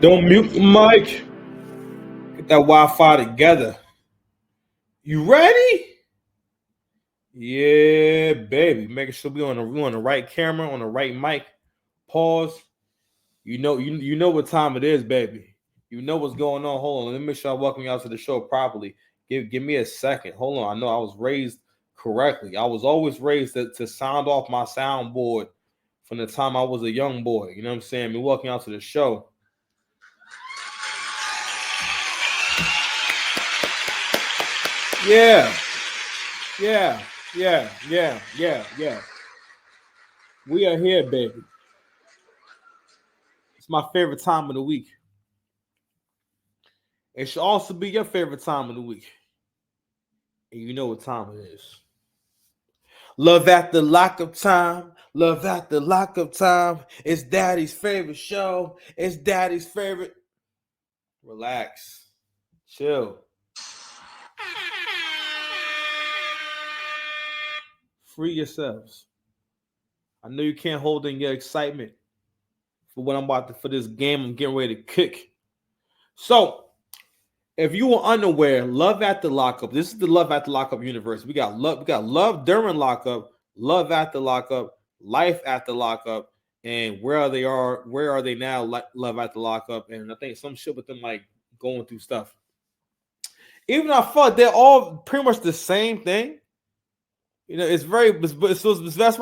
Don't mute the mic. Get that Wi-Fi together. You ready? Yeah, baby. Making sure we on the right camera, on the right mic. Pause. You know what time it is, baby. You know what's going on. Hold on. Let me make sure I welcome y'all to the show properly. Give me a second. Hold on. I know I was raised correctly. I was always raised to sound off my soundboard from the time I was a young boy. You know what I'm saying? Me welcome y'all to the show. Yeah. Yeah. We are here, baby. It's my favorite time of the week. It should also be your favorite time of the week. And you know what time it is. Love at the lockup time. Love at the lockup time. It's daddy's favorite show. It's daddy's favorite. Relax. Chill. Free yourselves. I know you can't hold in your excitement for what I'm about to, for this game I'm getting ready to kick. So, if you were unaware, love at the lockup. This is the love at the lockup universe. We got love during lockup, love at the lockup, life at the lockup, and where are they now? Love at the lockup, and I think some shit with them like going through stuff. Even though I thought they're all pretty much the same thing. You know, that's why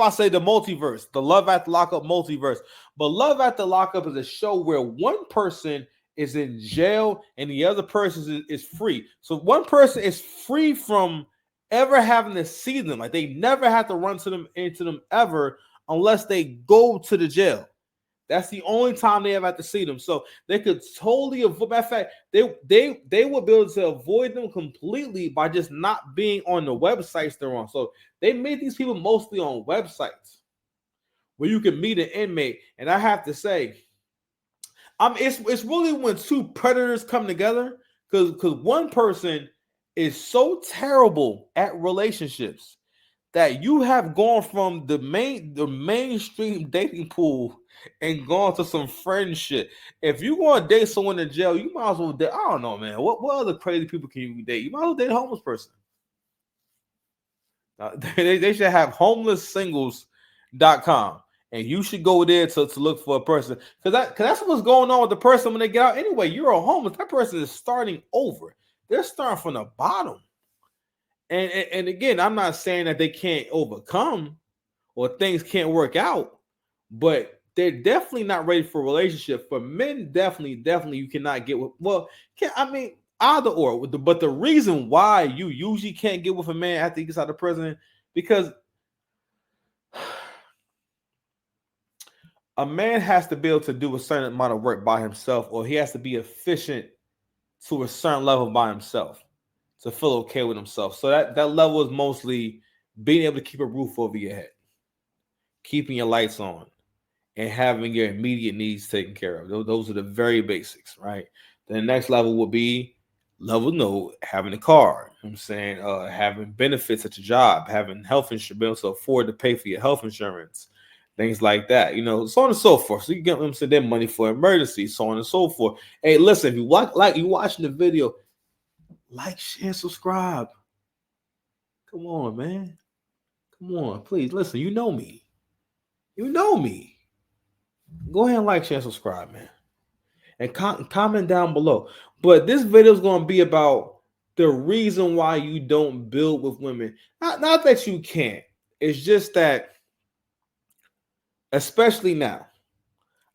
I say the multiverse, the love at the lockup multiverse. But love at the lockup is a show where one person is in jail and the other person is free. So one person is free from ever having to see them. Like they never have to run into them ever unless they go to the jail. That's the only time they ever have to see them. So they could totally avoid. Matter of fact, they would be able to avoid them completely by just not being on the websites they're on. So they made these people mostly on websites where you can meet an inmate. And I have to say, it's really when two predators come together because one person is so terrible at relationships that you have gone from the mainstream dating pool and gone to some friend shit. If you want to date someone in jail, you might as well date. I don't know, man. What other crazy people can you date? You might as well date a homeless person. They should have homelesssingles.com. And you should go there to look for a person. Because that's what's going on with the person when they get out. Anyway, you're a homeless. That person is starting over. They're starting from the bottom. And again, I'm not saying that they can't overcome or things can't work out, but they're definitely not ready for a relationship. For men, definitely, you cannot get with. Well, either or. But the reason why you usually can't get with a man after he gets out of prison because a man has to be able to do a certain amount of work by himself, or he has to be efficient to a certain level by himself to feel okay with himself. So that level is mostly being able to keep a roof over your head, keeping your lights on, and having your immediate needs taken care of. Those are the very basics, right? Then the next level will be having a car. You know what I'm saying, having benefits at your job, having health insurance, being able to afford to pay for your health insurance, things like that. You know, so on and so forth. So you get them their money for emergencies, so on and so forth. Hey, listen, if you watching the video, like, share, subscribe. Come on, man. Come on, please listen. You know me. Go ahead and like, share, subscribe, man, and comment down below. But this video is going to be about the reason why you don't build with women. Not that you can't. It's just that, especially now.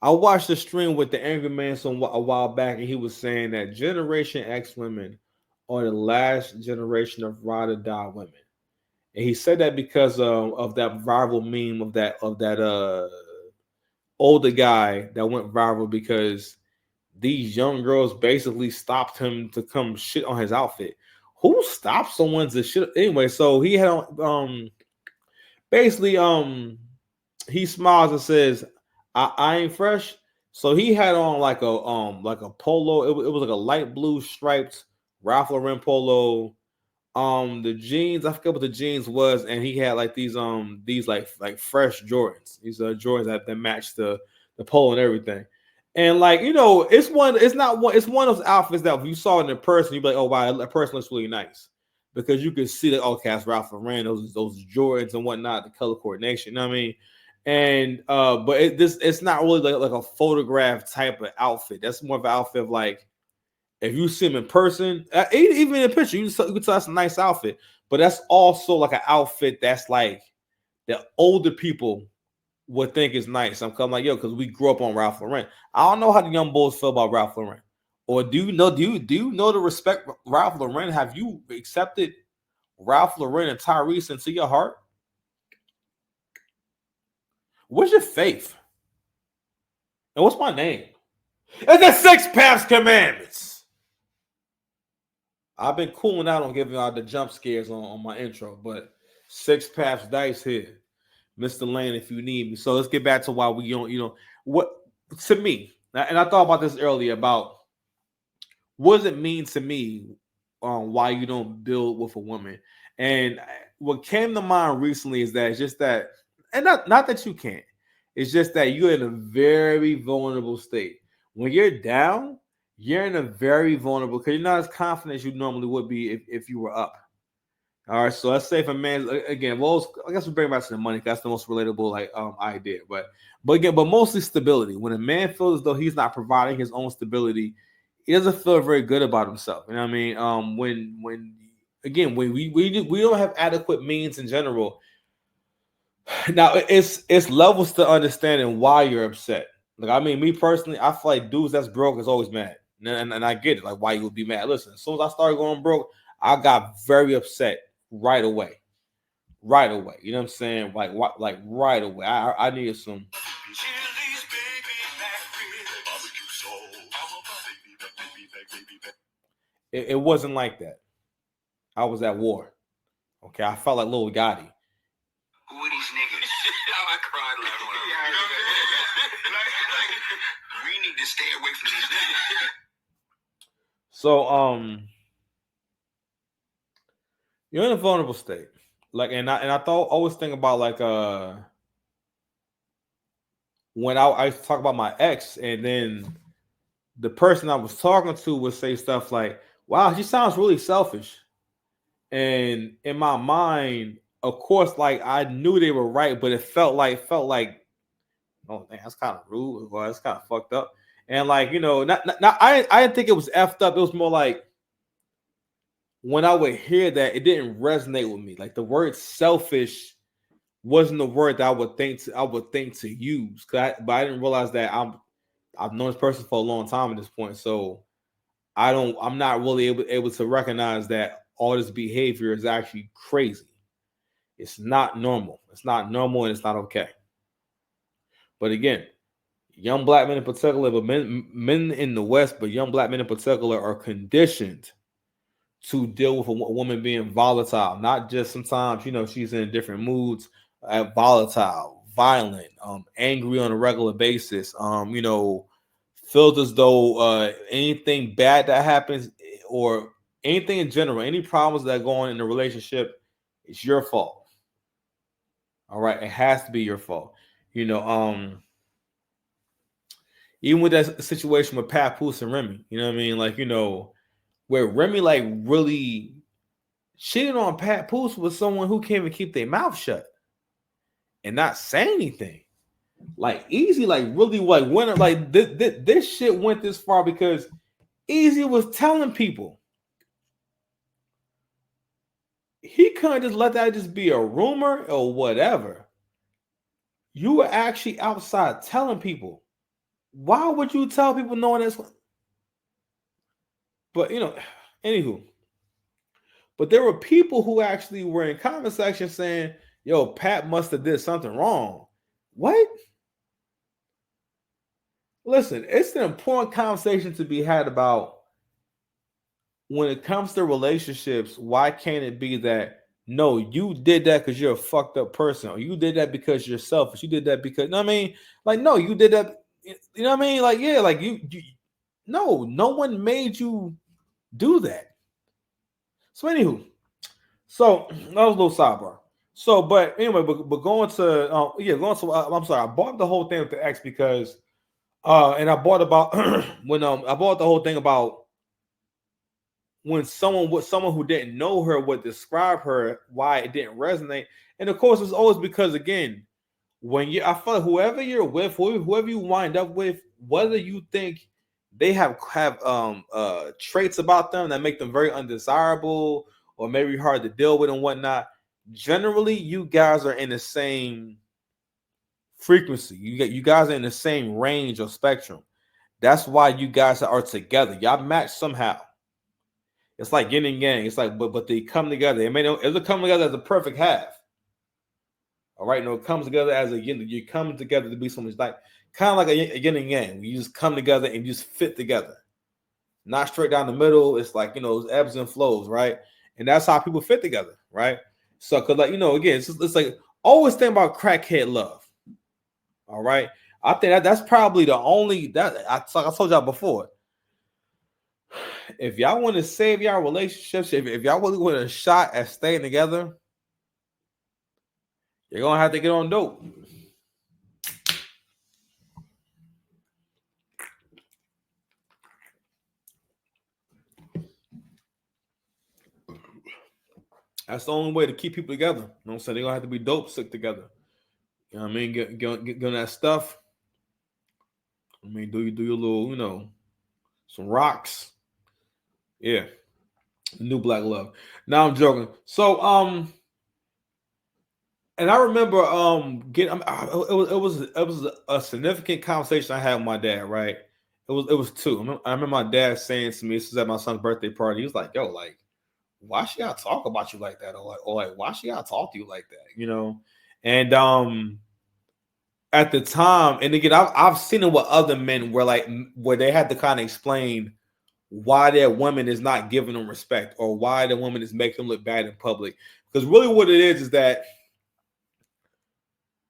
I watched a stream with the Angry Man a while back, and he was saying that Generation X women are the last generation of ride or die women. And he said that because of that viral meme of that older guy that went viral because these young girls basically stopped him to come shit on his outfit. Who stops someone to shit? Anyway, so he had basically he smiles and says, I ain't fresh. So he had on like a polo. It was like a light blue striped Ralph Lauren polo. The jeans, I forget what the jeans was, and he had like these like fresh Jordans. These Jordans that matched the polo and everything. And like, you know, it's one, it's not one, it's one of those outfits that if you saw it in person, you'd be like, oh wow, that person looks really nice. Because you could see that, okay, that's Ralph Lauren, those Jordans and whatnot, the color coordination, you know what I mean? And but it's not really like a photograph type of outfit. That's more of an outfit of like, if you see him in person, even in a picture, you can tell that's a nice outfit. But that's also like an outfit that's like the older people would think is nice. I'm kind of like, yo, because we grew up on Ralph Lauren. I don't know how the young boys feel about Ralph Lauren. Or do you know the respect Ralph Lauren? Have you accepted Ralph Lauren and Tyrese into your heart? What's your faith? And what's my name? It's the Six Paths Commandments. I've been cooling out on giving out the jump scares on my intro, but Six Paths Dice here. Mr. Lane, if you need me. So let's get back to why we don't, what to me, and I thought about this earlier about what does it mean to me why you don't build with a woman. And what came to mind recently is that it's just that, and not that you can't, it's just that you're in a very vulnerable state. When you're down, you're in a very vulnerable, because you're not as confident as you normally would be if you were up. All right, so let's say if a man, again, well, I guess we bring it back to the money. That's the most relatable idea. But mostly stability. When a man feels as though he's not providing his own stability, he doesn't feel very good about himself. You know what I mean? When we don't have adequate means in general. Now it's levels to understanding why you're upset. Like, I mean, me personally, I feel like dudes that's broke is always mad, and I get it. Like, why you would be mad? Listen, as soon as I started going broke, I got very upset right away. Right away. You know what I'm saying? Like right away. I needed some. It wasn't like that. I was at war. Okay, I felt like Lil Gotti. Who are these niggas? I cried laughing. We need to stay away from these niggas. So you're in a vulnerable state. Like, and I thought always think about like when I used to talk about my ex, and then the person I was talking to would say stuff like, wow, she sounds really selfish. And in my mind, of course, like I knew they were right, but it felt like, oh man, that's kind of rude. Well, that's kind of fucked up. And like, I didn't think it was effed up. It was more like when I would hear that, it didn't resonate with me. Like the word selfish wasn't the word that I would think to use. But I didn't realize that I've known this person for a long time at this point. So I'm not really able to recognize that all this behavior is actually crazy. It's not normal. It's not normal, and it's not okay. But again, young black men in particular, but men in the West, but young black men in particular are conditioned to deal with a woman being volatile. Not just sometimes, she's in different moods, volatile, violent, angry on a regular basis. Feels as though anything bad that happens, or anything in general, any problems that go on in the relationship, it's your fault. All right, it has to be your fault. Even with that situation with Papoose and Remy, you know what I mean? Like, where Remy like really cheating on Papoose with someone who can't even keep their mouth shut and not say anything. Like Easy, like really, like when like this shit went this far because Easy was telling people. He couldn't just let that just be a rumor or whatever. You were actually outside telling people. Why would you tell people knowing this? But anywho. But there were people who actually were in comment section saying, yo, Pat must have did something wrong. What? Listen, it's an important conversation to be had about when it comes to relationships. Why can't it be that, no, you did that because you're a fucked up person, or you did that because you're selfish, you did that because, you know what I mean? Like, no, you did that, you know what I mean? Like, yeah, like you no one made you do that. So anywho, so that was a little sidebar. So, but anyway, but going to I'm sorry, I bought the whole thing with the ex because And I bought about when I bought the whole thing about when someone who didn't know her would describe her why it didn't resonate. And of course, it's always because again, when I feel like whoever you're with, whoever you wind up with, whether you think they have traits about them that make them very undesirable or maybe hard to deal with and whatnot, generally you guys are in the same frequency. You guys are in the same range or spectrum. That's why you guys are together. Y'all match somehow. It's like yin and yang. It's like, but they come together. It'll come together as a perfect half. All right, no, it comes together as a yin. You come together to be so much like kind of like a yin and yang. You just come together and you just fit together, not straight down the middle. It's like those ebbs and flows, right? And that's how people fit together, right? So, cause like again, it's like always think about crackhead love. All right, I think that's probably the only that I told y'all before. If y'all want to save y'all relationships, if y'all really want a shot at staying together, you're gonna have to get on dope. That's the only way to keep people together. You know what I'm saying? They're gonna have to be dope sick together. You know what I mean? Get on that stuff. I mean, do your little, some rocks. Yeah. New black love. Now I'm joking. So and I remember it was a significant conversation I had with my dad, right? It was two. I remember my dad saying to me, this was at my son's birthday party. He was like, yo, like, why should I talk about you like that? Or like why should I talk to you like that? And at the time, and again, I've seen it with other men where they had to kind of explain why their woman is not giving them respect or why the woman is making them look bad in public. Because really what it is that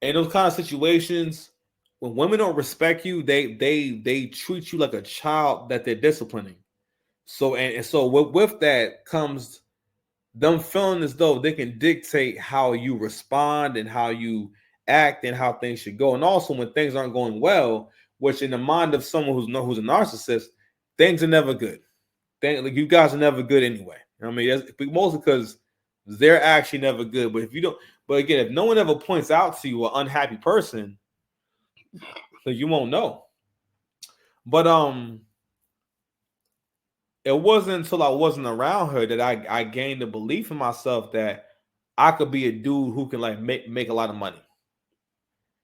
in those kind of situations, when women don't respect you, they treat you like a child that they're disciplining. So so with that comes them feeling as though they can dictate how you respond and how you act and how things should go. And also when things aren't going well, which in the mind of someone who's a narcissist, things are never good. Like you guys are never good anyway. I mean, that's mostly because they're actually never good. But if you don't, but again, if no one ever points out to you an unhappy person, then you won't know. But it wasn't until I wasn't around her that I gained the belief in myself that I could be a dude who can like make a lot of money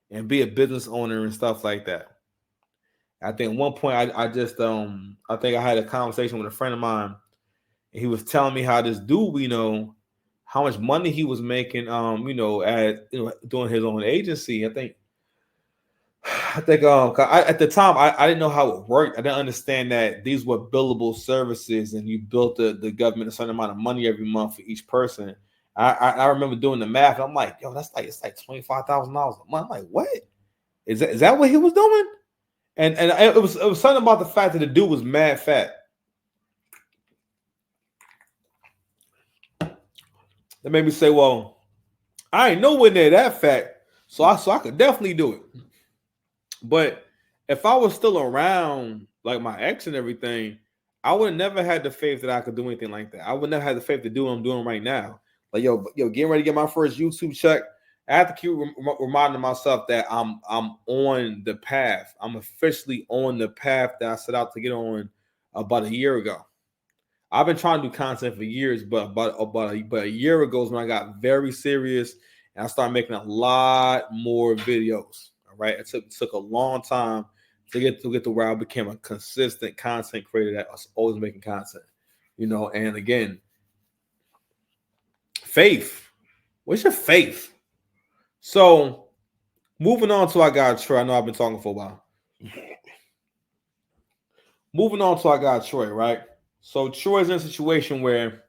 and be a business owner and stuff like that. I think at one point I just I think I had a conversation with a friend of mine and he was telling me how this dude, how much money he was making doing his own agency. At the time I didn't know how it worked. I didn't understand that these were billable services and you built the government a certain amount of money every month for each person. I remember doing the math. I'm like, yo, it's like $25,000 a month. I'm like, what? Is that what he was doing? And it was something about the fact that the dude was mad fat. That made me say, well, I ain't nowhere near that fat, so I could definitely do it. But if I was still around like my ex and everything, I would have never had the faith that I could do anything like that. I would never have the faith to do what I'm doing right now. Like yo, getting ready to get my first YouTube check. I have to keep reminding myself that I'm on the path. I'm officially on the path that I set out to get on about a year ago. I've been trying to do content for years, but a year ago is when I got very serious and I started making a lot more videos. All right, it took a long time to get to where I became a consistent content creator that was always making content. And again, faith. What's your faith? So moving on to our guy Troy. I know I've been talking for a while. Moving on to our guy Troy, right? So Troy's in a situation where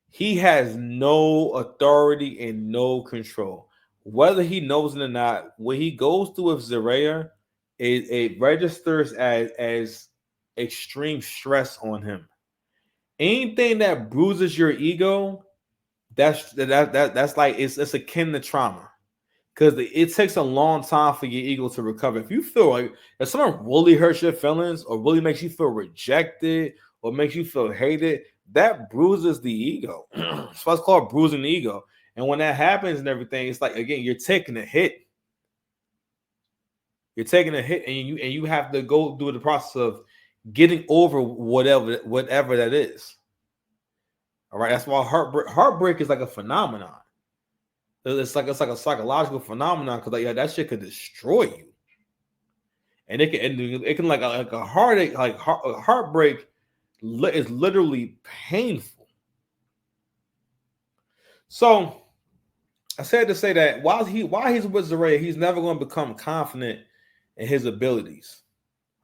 he has no authority and no control. Whether he knows it or not, what he goes through with Zeruiah, it registers as extreme stress on him. Anything that bruises your ego, that's like it's akin to trauma. because it takes a long time for your ego to recover. If you feel like if someone really hurts your feelings or really makes you feel rejected or makes you feel hated, that bruises the ego. It's what's called bruising the ego. And when that happens and everything, it's like again, you're taking a hit. You're taking a hit, and you have to go through the process of getting over whatever that is. All right, that's why heartbreak is like a phenomenon. It's like a psychological phenomenon because like yeah, that shit could destroy you, and it can like a heartache a heartbreak is literally painful. So I said to say that while he's with Zeruiah, he's never going to become confident in his abilities.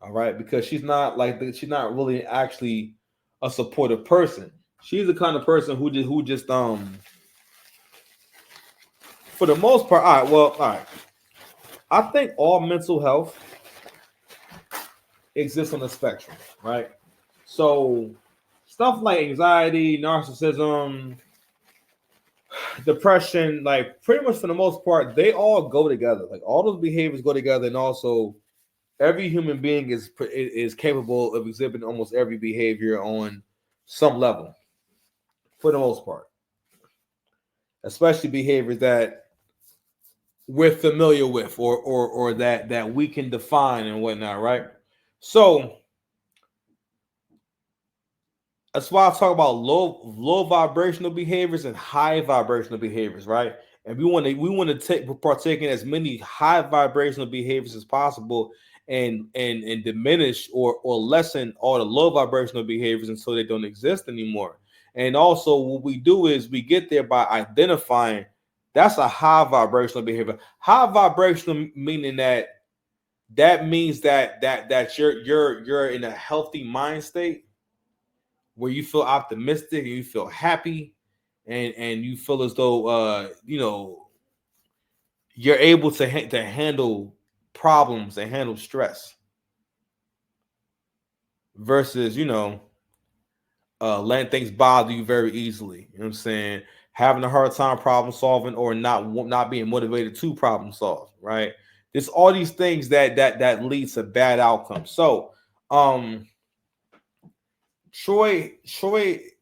All right, because she's not really actually a supportive person. She's the kind of person who just for the most part. All right. I think all mental health exists on the spectrum, right? So stuff like anxiety, narcissism, depression, like pretty much for the most part, they all go together. Like all those behaviors go together, and also every human being is capable of exhibiting almost every behavior on some level, for the most part, especially behaviors that we're familiar with or that we can define and whatnot, right? So that's why I talk about low vibrational behaviors and high vibrational behaviors, right? And we want to partake in as many high vibrational behaviors as possible, and diminish or lessen all the low vibrational behaviors until they don't exist anymore. And also, what we do is we get there by identifying that's a high vibrational behavior. High vibrational meaning that means that you're in a healthy mind state where you feel optimistic and you feel happy and you feel as though you're able to handle problems and handle stress versus letting things bother you very easily. You know what I'm saying? Having a hard time problem solving or not being motivated to problem solve, right? There's all these things that leads to bad outcomes. So um Troy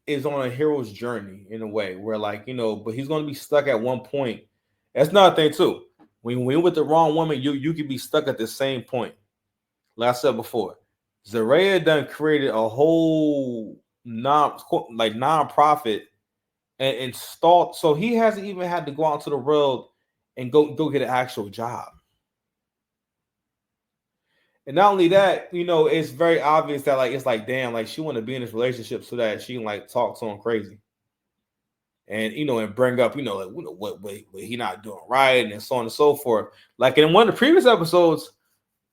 is on a hero's journey in a way where but he's gonna be stuck at one point. That's another thing too. When you're with the wrong woman, you can be stuck at the same point. Like I said before, Zeruiah done created a whole nonprofit and installed, so he hasn't even had to go out to the world and go get an actual job. And not only that, it's very obvious that it's like damn, like she want to be in this relationship so that she can talk to him crazy, and and bring up what he not doing right and so on and so forth. Like in one of the previous episodes,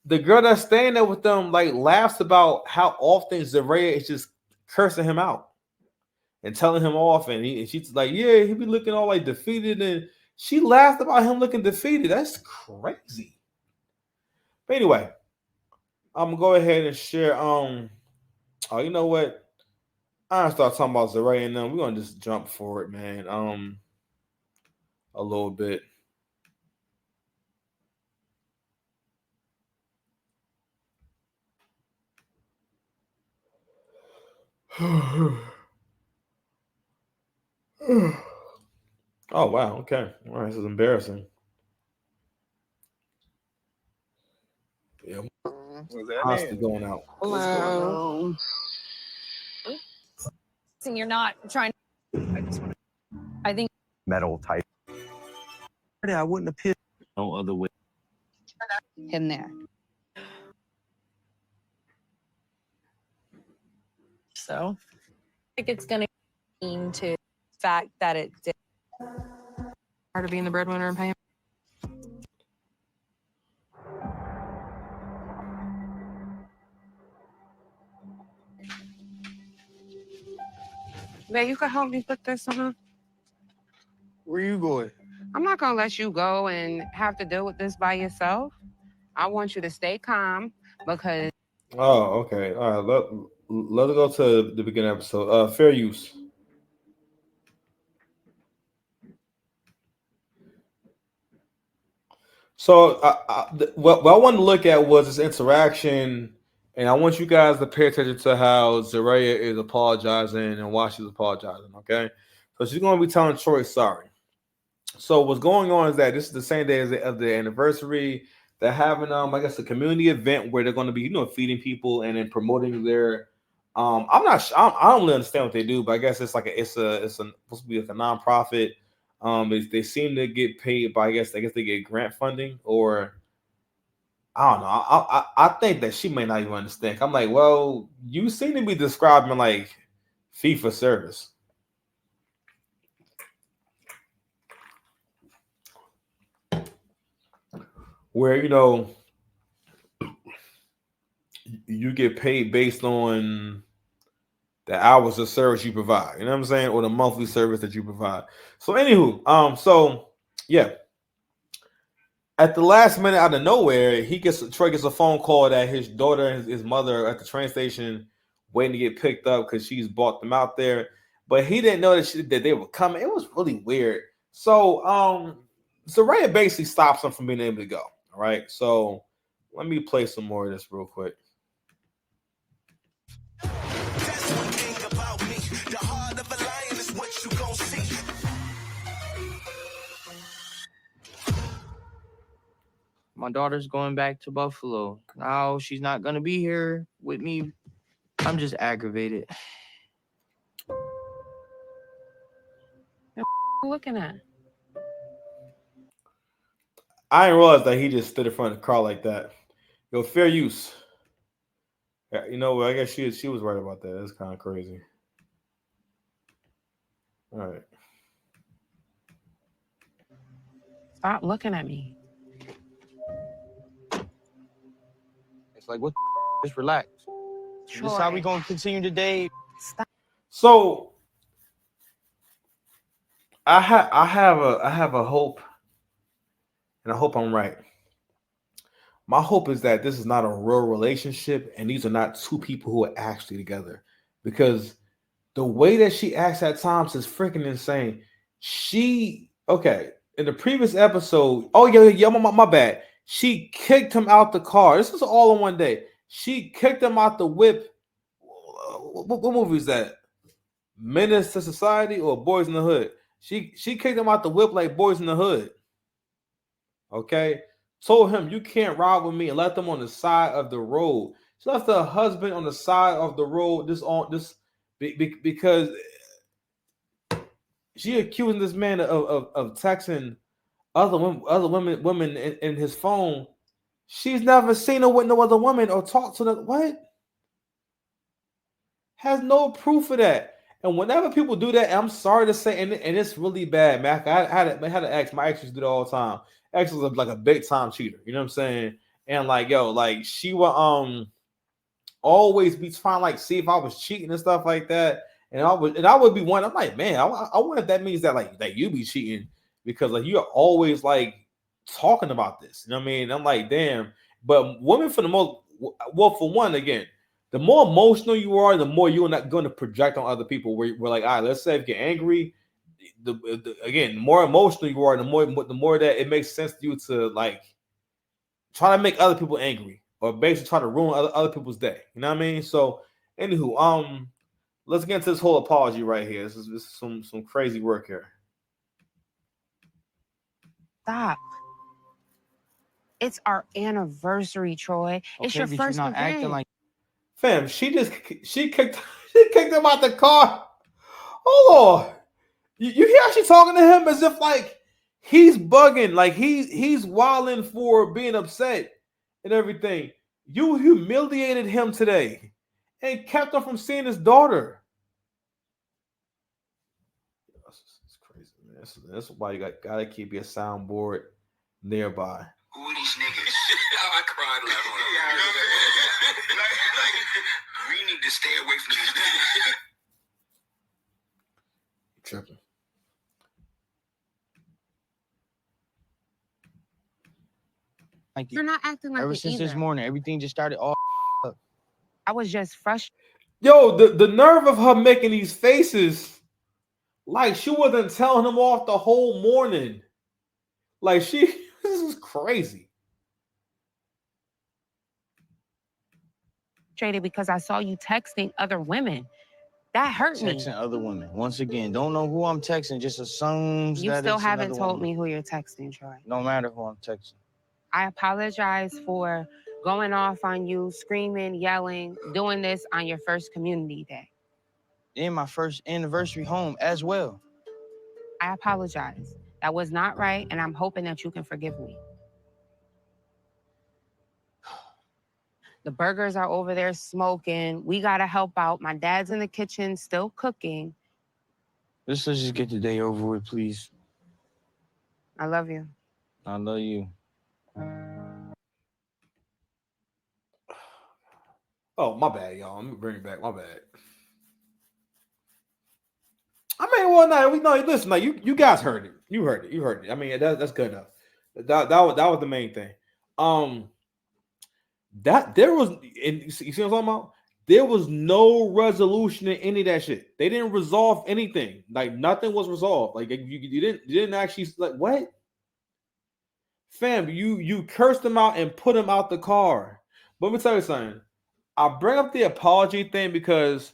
the girl that's staying there with them laughs about how often Zeruiah is just cursing him out and telling him off, and she's like, yeah, he be looking all defeated, and she laughed about him looking defeated. That's crazy. But anyway, I'm gonna go ahead and share. Oh, you know what? I start talking about Zeruiah and them. We're gonna just jump forward, man. A little bit. Oh wow, okay. All right, this is embarrassing. Yeah, What's that constantly name? going out. What's going on? You're not trying. I think Metal type. I wouldn't have picked no other way. him there. So I think it's gonna mean to the fact that it did. part of being the breadwinner and paying. Man, you can help me put this on. Where you going? I'm not gonna let you go and have to deal with this by yourself. I want you to stay calm because Oh, okay. All right. Let's go to the beginning episode. Fair use. So what I wanted to look at was this interaction, and I want you guys to pay attention to how Zeruiah is apologizing and why she's apologizing. Okay, so she's going to be telling Troy sorry. So what's going on is that this is the same day as of the anniversary. They're having I guess a community event where they're going to be feeding people and then promoting their I'm not I don't really understand what they do, but I guess it's like it's supposed to be like a nonprofit. They seem to get paid by I guess they get grant funding, or I don't know. I think that she may not even understand. I'm like, well, you seem to be describing like fee for service. Where you get paid based on the hours of service you provide. You know what I'm saying? Or the monthly service that you provide. So anywho, so yeah. At the last minute, out of nowhere, Troy gets a phone call that his daughter and his mother are at the train station waiting to get picked up because she's bought them out there. But he didn't know that they were coming. It was really weird. So Zeruiah basically stops him from being able to go. All right. So let me play some more of this real quick. My daughter's going back to Buffalo. Now she's not gonna be here with me. I'm just aggravated. What you looking at? I didn't realize that he just stood in front of the car like that. Yo, fair use. Yeah, I guess she was right about that. That's kind of crazy. All right. Stop looking at me. It's like, what? Just relax. This is how we gonna continue today. Stop. So I have a hope, and I hope I'm right. My hope is that this is not a real relationship, and these are not two people who are actually together. Because the way that she acts at times is freaking insane. In the previous episode, my bad. She kicked him out the car. This is all in one day. She kicked him out the whip. What movie is that? Menace to Society or Boys in the Hood? She kicked him out the whip like Boys in the Hood. Okay? Told him, you can't ride with me, and left them on the side of the road. She left her husband on the side of the road because she accusing this man of texting other women in his phone. She's never seen her with no other woman or talked to them. What? Has no proof of that. And whenever people do that, I'm sorry to say, and it's really bad, man. I had an ex. My ex used to do it all the time. Ex was like a big time cheater. You know what I'm saying? And like she would always be trying to like see if I was cheating and stuff like that. And I would be one. I'm like, man, I wonder if that means that you be cheating, because like you're always like talking about this. You know what I mean? I'm like, damn. But women, for one, again, the more emotional you are, the more you're not going to project on other people. We're like, all right, let's say if you're angry, again, the more emotional you are, the more that it makes sense to you to like try to make other people angry, or basically try to ruin other people's day. You know what I mean? So, anywho, let's get into this whole apology right here. This is some crazy work here. Stop. It's our anniversary, Troy. It's your first event. Acting like Fam, she kicked him out the car. Hold on. You hear how she's talking to him as if like he's bugging, like he's wilding for being upset and everything. You humiliated him today and kept him from seeing his daughter. It's crazy, man. That's why you gotta keep your soundboard nearby. Who are these niggas? I cried laughing. We need to stay away from these niggas. Tripping. like You're not acting like ever it since either. this morning, everything just started all up. I was just frustrated. Yo, the nerve of her making these faces like she wasn't telling him off the whole morning. Like she was is crazy. Because I saw you texting other women. That hurt me. Texting other women. Once again, don't know who I'm texting, just assumes You that still it's haven't another told woman. me who you're texting, Troy. No matter who I'm texting. I apologize for going off on you, screaming, yelling, doing this on your first community day. And my first anniversary home as well. I apologize. That was not right, and I'm hoping that you can forgive me. The burgers are over there smoking. We gotta help out. My dad's in the kitchen still cooking. Let's just get the day over with, please. I love you. I love you. Oh, my bad, y'all. I'm bringing it back. My bad. I mean, well, no, listen, like you guys heard it. You heard it. I mean, that's good enough. That was the main thing. That there was, and you see what I'm talking about? There was no resolution in any of that shit. They didn't resolve anything. Like nothing was resolved. Like you didn't actually like what? Fam, you cursed him out and put him out the car. But let me tell you something. I bring up the apology thing because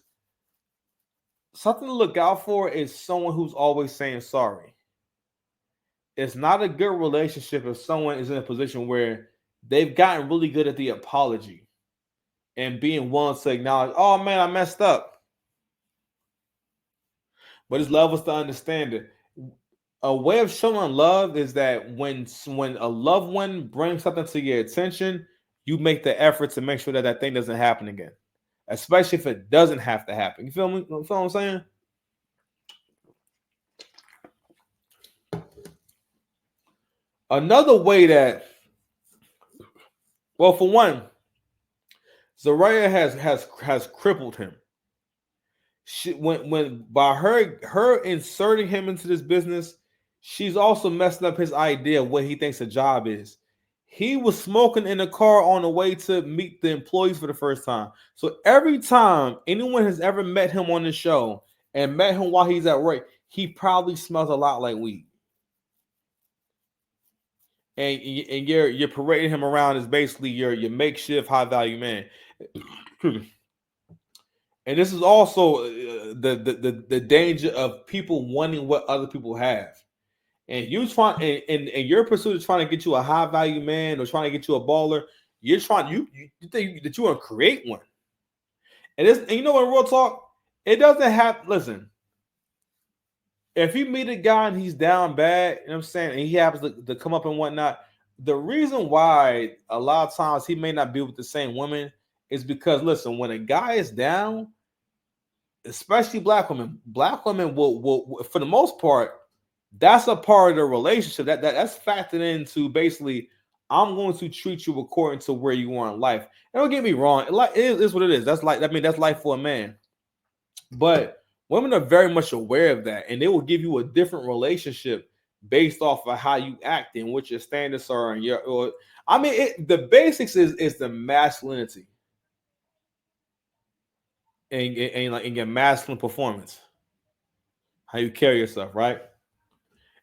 something to look out for is someone who's always saying sorry. It's not a good relationship if someone is in a position where they've gotten really good at the apology and being willing to acknowledge, oh man, I messed up. But it's levels to understand it. A way of showing love is that when a loved one brings something to your attention, you make the effort to make sure that that thing doesn't happen again, especially if it doesn't have to happen. You feel me? You feel what I'm saying? Another way that, well, for one, Zeruiah has crippled him. When by her inserting him into this business, she's also messing up his idea of what he thinks a job is. He was smoking in the car on the way to meet the employees for the first time. So every time anyone has ever met him on the show and met him while he's at work, he probably smells a lot like weed. And you're parading him around as basically your makeshift high value man. And this is also the danger of people wanting what other people have. And you trying and your pursuit of trying to get you a high value man or trying to get you a baller, you're trying you think that you want to create one. And you know what, real talk, it doesn't have. Listen, if you meet a guy and he's down bad, you know what I'm saying, and he happens to come up and whatnot, the reason why a lot of times he may not be with the same woman is because, listen, when a guy is down, especially black women will for the most part, that's a part of the relationship that's factored into basically, I'm going to treat you according to where you are in life. And don't get me wrong, it is what it is. That's life for a man. But women are very much aware of that, and they will give you a different relationship based off of how you act and what your standards are. And the basics is the masculinity. And your masculine performance, how you carry yourself, right?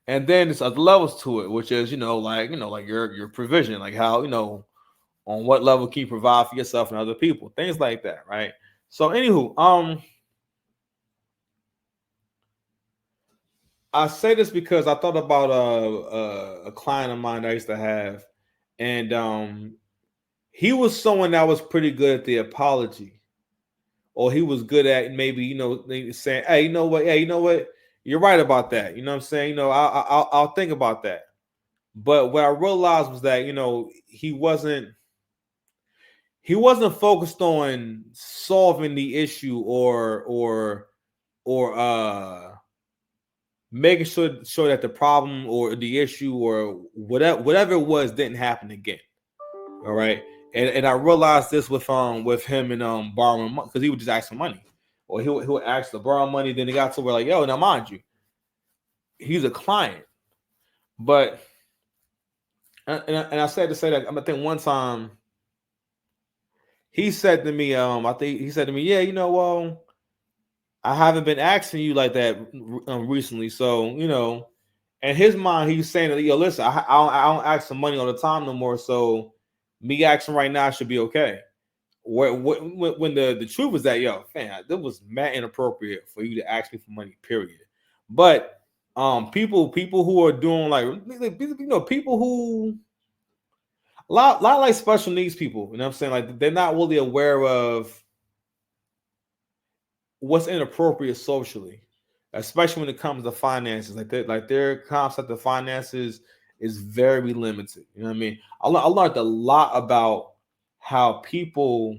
And then there's other levels to it, which is like your provision, like how on what level can you provide for yourself and other people, things like that, right? So, anywho, I say this because I thought about a client of mine that I used to have, and he was someone that was pretty good at the apology. Or he was good at maybe, saying, hey, you know what? You're right about that. You know what I'm saying? I'll think about that. But what I realized was that, he wasn't focused on solving the issue or making sure that the problem or the issue or whatever it was didn't happen again. All right. And I realized this with him and borrowing money, because he would just ask for money, or he would ask to borrow money. Then he got to where, like, yo, now mind you, he's a client, but and I said to say that I think one time he said to me, yeah, I haven't been asking you like that recently, so in his mind, he's saying that, yo, listen, I don't ask for money all the time no more. So me asking right now should be okay. When the truth is that, yo, man, that was mad inappropriate for you to ask me for money, period. But people who are doing like, people who lot like special needs people, you know what I'm saying? Like they're not really aware of what's inappropriate socially, especially when it comes to finances. Like their concept of finances is very limited. You know what I mean? I learned a lot about how people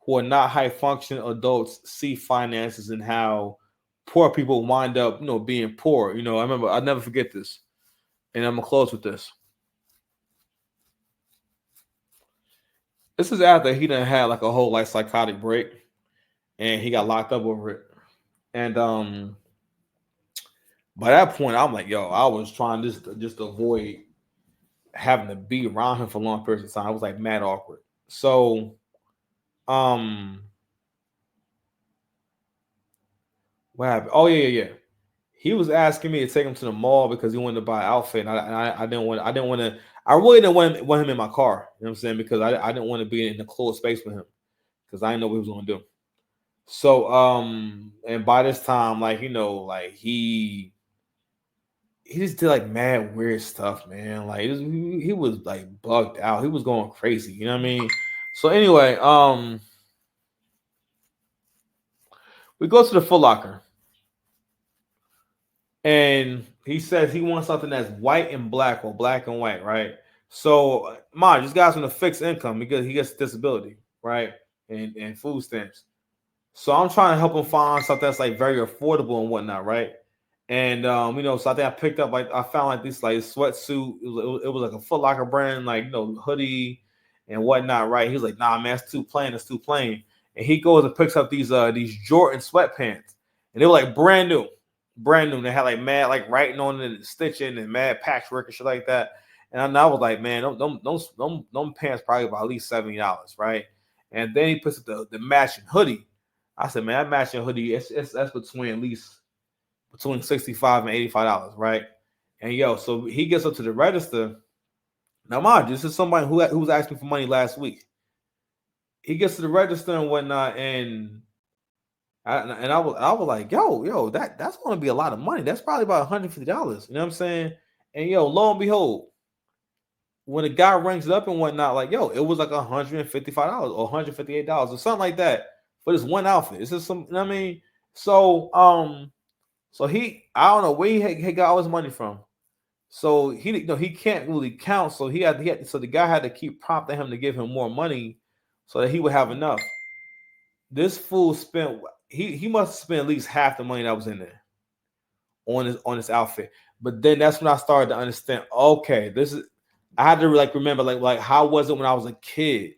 who are not high functioning adults see finances and how poor people wind up, being poor. I remember I'll never forget this, and I'm gonna close with this. This is after he done had like a whole like psychotic break, and he got locked up over it. And by that point, I'm like, yo, I was trying just to avoid having to be around him for long periods of time. I was like mad awkward. So, what happened? Oh yeah. He was asking me to take him to the mall because he wanted to buy an outfit, and I didn't want to. I really didn't want him in my car. You know what I'm saying? Because I didn't want to be in a closed space with him because I didn't know what he was going to do. So, and by this time, like like he just did like mad weird stuff, man. Like he was like bugged out. He was going crazy. You know what I mean? So anyway, we go to the Foot Locker, and he says he wants something that's white and black or black and white, right? So, mind this guy's on a fixed income because he gets disability, right, and food stamps. So I'm trying to help him find something that's like very affordable and whatnot, right? And so I think I picked up I found like this like sweatsuit. It was like a Foot Locker brand, like hoodie and whatnot, right? He was like, nah, man, it's too plain, it's too plain. And he goes and picks up these Jordan sweatpants, and they were like brand new, brand new. They had like mad like writing on it, and stitching and mad patchwork and shit like that. And I was like, man, them pants probably about at least $70, right? And then he puts up the matching hoodie. I said, man, that matching hoodie, that's between at least between $65 and $85, right? And so he gets up to the register. Now, mind you, this is somebody who was asking for money last week. He gets to the register and whatnot, and I was like, yo, that's going to be a lot of money. That's probably about $150. You know what I'm saying? And lo and behold, when the guy rings it up and whatnot, like, it was like $155 or $158 or something like that for this one outfit. It's just some, you know what I mean? So, so I don't know where he got all his money from. So he can't really count. So so the guy had to keep prompting him to give him more money so that he would have enough. This fool spent he must have spent at least half the money that was in there on his outfit. But then that's when I started to understand. Okay, I had to remember like how was it when I was a kid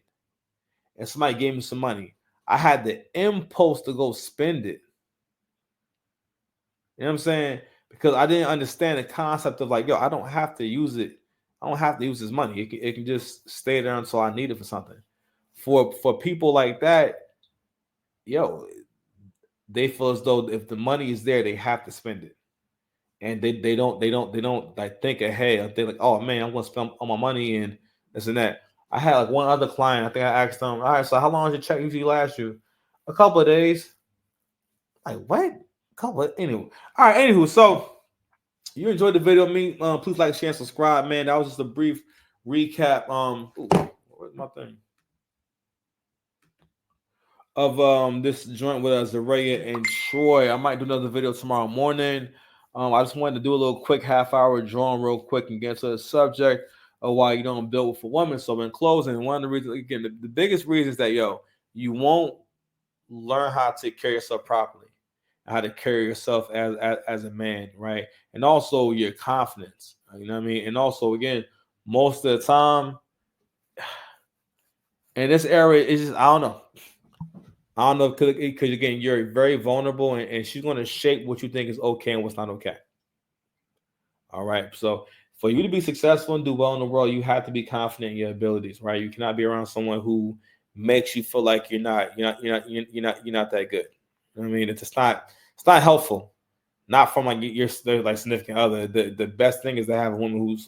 and somebody gave me some money? I had the impulse to go spend it. You know what I'm saying? Because I didn't understand the concept of like, I don't have to use it. I don't have to use this money. It can just stay there until I need it for something. For people like that, they feel as though if the money is there, they have to spend it. And they don't like think ahead. They're like, oh man, I'm gonna spend all my money and this and that. I had like one other client. I think I asked them, all right, so how long does your check usually last you? A couple of days. Like what? Anyway. All right, anywho, so you enjoyed the video, please like, share, and subscribe, man. That was just a brief recap. Where's my thing? Of this joint with Zeruiah and Troy. I might do another video tomorrow morning. I just wanted to do a little quick half-hour drawing real quick and get to the subject of why you don't build with a woman. So in closing, one of the reasons, again, the biggest reason is that you won't learn how to take care of yourself properly, how to carry yourself as a man, right? And also your confidence, you know what I mean? And also, again, most of the time in this area, it's just, I don't know, because again, you're very vulnerable, and she's going to shape what you think is okay and what's not okay. All right. So for you to be successful and do well in the world, you have to be confident in your abilities, right? You cannot be around someone who makes you feel like you're not that good. You know what I mean, it's not helpful. not from like your like significant other. The best thing is to have a woman who's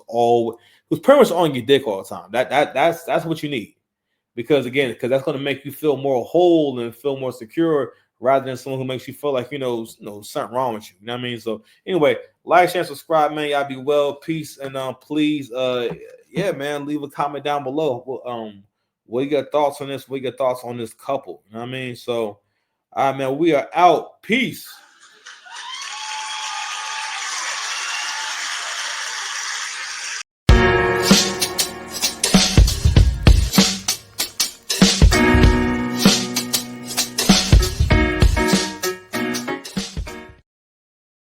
pretty much on your dick all the time. That's what you need. Because that's going to make you feel more whole and feel more secure rather than someone who makes you feel like, something wrong with you. You know what I mean? So anyway, like, share, subscribe, man. Y'all be well. Peace. And please, yeah, man, leave a comment down below. What are your thoughts on this? What are your thoughts on this couple? You know what I mean? So, all right, man, we are out. Peace.